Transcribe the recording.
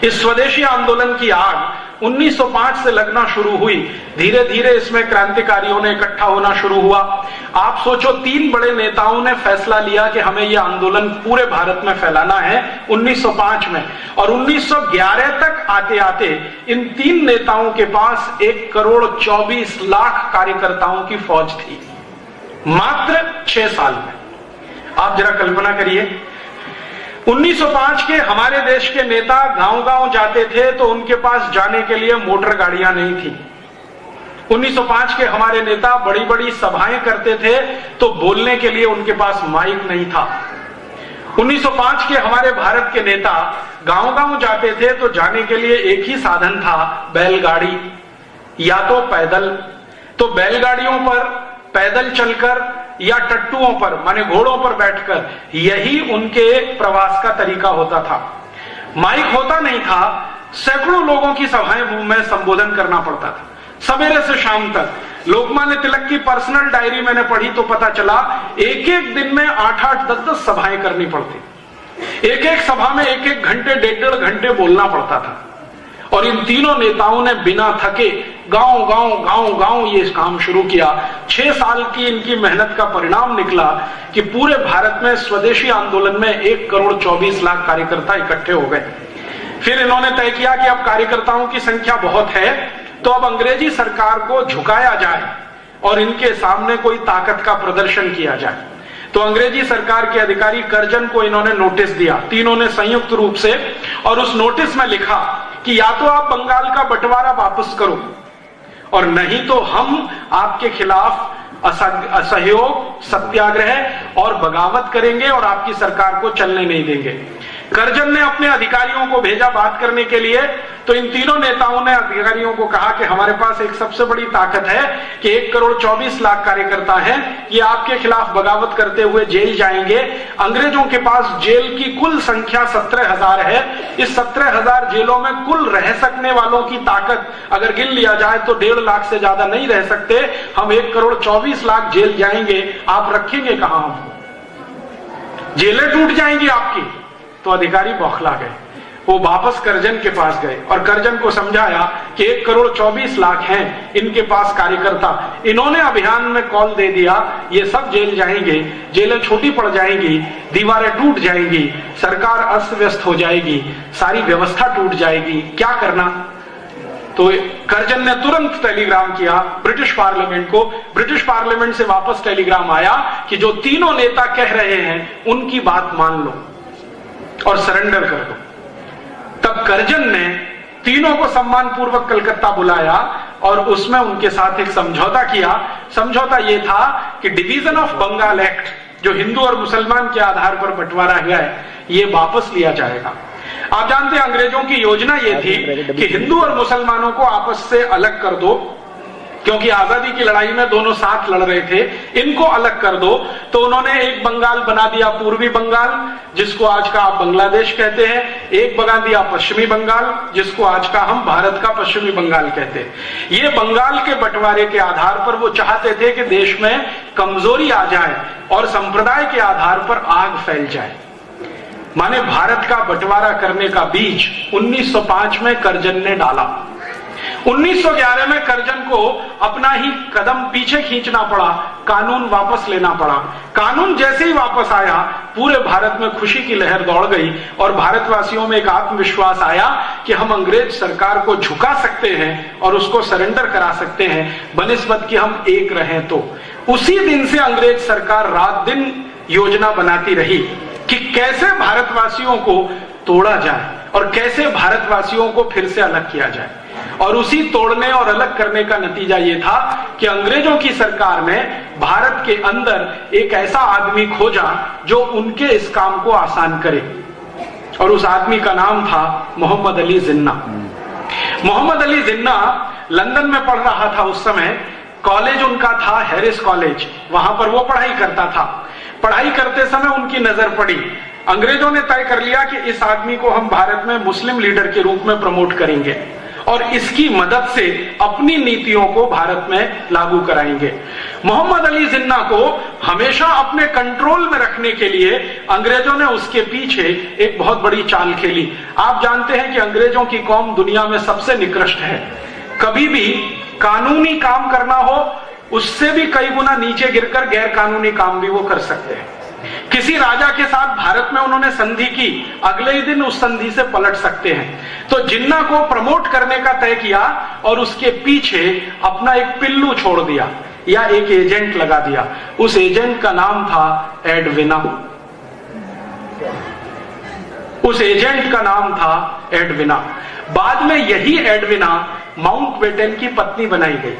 इस स्वदेशी आंदोलन की आग 1905 से लगना शुरू हुई। धीरे धीरे इसमें क्रांतिकारियों ने इकट्ठा होना शुरू हुआ। आप सोचो, 3 बड़े नेताओं ने फैसला लिया कि हमें यह आंदोलन पूरे भारत में फैलाना है 1905 में, और 1911 तक आते आते इन 3 नेताओं के पास 1,24,00,000 कार्यकर्ताओं की फौज थी, मात्र 6 साल में। आप जरा कल्पना करिए, 1905 के हमारे देश के नेता गांव-गांव जाते थे तो उनके पास जाने के लिए मोटर गाड़ियां नहीं थी। 1905 के हमारे नेता बड़ी बड़ी सभाएं करते थे तो बोलने के लिए उनके पास माइक नहीं था। 1905 के हमारे भारत के नेता गांव-गांव जाते थे तो जाने के लिए एक ही साधन था, बैलगाड़ी या तो पैदल। तो बैलगाड़ियों पर, पैदल चलकर या टट्टुओं पर माने घोड़ों पर बैठकर, यही उनके प्रवास का तरीका होता था। माइक होता नहीं था, सैकड़ों लोगों की सभाएं में संबोधन करना पड़ता था, सवेरे से शाम तक। लोकमान्य तिलक की पर्सनल डायरी मैंने पढ़ी तो पता चला एक एक दिन में 8-8, 10-10 सभाएं करनी पड़ती। एक एक सभा में 1-1 घंटे, 1.5 घंटे बोलना पड़ता था। और इन तीनों नेताओं ने बिना थके गांव-गांव ये काम शुरू किया। 6 साल की इनकी मेहनत का परिणाम निकला कि पूरे भारत में स्वदेशी आंदोलन में 1,24,00,000 कार्यकर्ता इकट्ठे हो गए। फिर इन्होंने तय किया कि अब कार्यकर्ताओं की संख्या बहुत है तो अब अंग्रेजी सरकार को झुकाया जाए और इनके सामने कोई ताकत का प्रदर्शन किया जाए। तो अंग्रेजी सरकार के अधिकारी कर्जन को इन्होंने नोटिस दिया, तीनों ने संयुक्त रूप से, और उस नोटिस में लिखा कि या तो आप बंगाल का बंटवारा वापस करो और नहीं तो हम आपके खिलाफ असहयोग, सत्याग्रह और बगावत करेंगे और आपकी सरकार को चलने नहीं देंगे। कर्जन ने अपने अधिकारियों को भेजा बात करने के लिए, तो इन तीनों नेताओं ने अधिकारियों को कहा कि हमारे पास एक सबसे बड़ी ताकत है कि 1,24,00,000 कार्यकर्ता हैं, ये आपके खिलाफ बगावत करते हुए जेल जाएंगे। अंग्रेजों के पास जेल की कुल संख्या 17,000 है। इस 17,000 जेलों में कुल रह सकने वालों की ताकत अगर गिन लिया जाए तो 1.5 लाख से ज्यादा नहीं रह सकते। हम 1,24,00,000 जेल जाएंगे, आप रखेंगे कहां हमको? जेलें टूट जाएंगी आपकी। तो अधिकारी बौखला गए, वो वापस कर्जन के पास गए और कर्जन को समझाया कि 1,24,00,000 हैं इनके पास कार्यकर्ता। इन्होंने अभियान में कॉल दे दिया, ये सब जेल जाएंगे, जेलें छोटी पड़ जाएंगी, दीवारें टूट जाएंगी, सरकार अस्त व्यस्त हो जाएगी, सारी व्यवस्था टूट जाएगी, क्या करना? तो कर्जन ने तुरंत टेलीग्राम किया ब्रिटिश पार्लियामेंट को। ब्रिटिश पार्लियामेंट से वापस टेलीग्राम आया कि जो तीनों नेता कह रहे हैं उनकी बात मान लो और सरेंडर कर दो। तब कर्जन ने तीनों को सम्मानपूर्वक कलकत्ता बुलाया और उसमें उनके साथ एक समझौता किया। समझौता यह था कि डिवीजन ऑफ बंगाल एक्ट, जो हिंदू और मुसलमान के आधार पर बंटवारा हुआ है, ये वापस लिया जाएगा। आप जानते हैं अंग्रेजों की योजना यह थी कि हिंदू और मुसलमानों को आपस से अलग कर दो, क्योंकि आजादी की लड़ाई में दोनों साथ लड़ रहे थे, इनको अलग कर दो। तो उन्होंने एक बंगाल बना दिया पूर्वी बंगाल, जिसको आज का आप बांग्लादेश कहते हैं, एक बना दिया पश्चिमी बंगाल, जिसको आज का हम भारत का पश्चिमी बंगाल कहते हैं। ये बंगाल के बंटवारे के आधार पर वो चाहते थे कि देश में कमजोरी आ जाए और संप्रदाय के आधार पर आग फैल जाए। माने भारत का बंटवारा करने का बीज 1905 में कर्जन ने डाला। 1911 में कर्जन को अपना ही कदम पीछे खींचना पड़ा, कानून वापस लेना पड़ा। कानून जैसे ही वापस आया, पूरे भारत में खुशी की लहर दौड़ गई और भारतवासियों में एक आत्मविश्वास आया कि हम अंग्रेज सरकार को झुका सकते हैं और उसको सरेंडर करा सकते हैं, बनिस्बत कि हम एक रहें। तो उसी दिन से अंग्रेज सरकार रात दिन योजना बनाती रही कि कैसे भारतवासियों को तोड़ा जाए और कैसे भारतवासियों को फिर से अलग किया जाए। और उसी तोड़ने और अलग करने का नतीजा यह था कि अंग्रेजों की सरकार ने भारत के अंदर एक ऐसा आदमी खोजा जो उनके इस काम को आसान करे, और उस आदमी का नाम था मोहम्मद अली जिन्ना। मोहम्मद अली जिन्ना लंदन में पढ़ रहा था उस समय। कॉलेज उनका था हैरिस कॉलेज, वहां पर वो पढ़ाई करता था। पढ़ाई करते समय उनकी नजर पड़ी, अंग्रेजों ने तय कर लिया कि इस आदमी को हम भारत में मुस्लिम लीडर के रूप में प्रमोट करेंगे और इसकी मदद से अपनी नीतियों को भारत में लागू कराएंगे। मोहम्मद अली जिन्ना को हमेशा अपने कंट्रोल में रखने के लिए अंग्रेजों ने उसके पीछे एक बहुत बड़ी चाल खेली। आप जानते हैं कि अंग्रेजों की कौम दुनिया में सबसे निकृष्ट है। कभी भी कानूनी काम करना हो, उससे भी कई गुना नीचे गिरकर गैर कानूनी काम भी वो कर सकते हैं। किसी राजा के साथ भारत में उन्होंने संधि की, अगले ही दिन उस संधि से पलट सकते हैं। तो जिन्ना को प्रमोट करने का तय किया और उसके पीछे अपना एक पिल्लू छोड़ दिया या एक एजेंट लगा दिया। उस एजेंट का नाम था एडविना। उस एजेंट का नाम था एडविना। बाद में यही एडविना माउंटबेटन की पत्नी बनाई गई।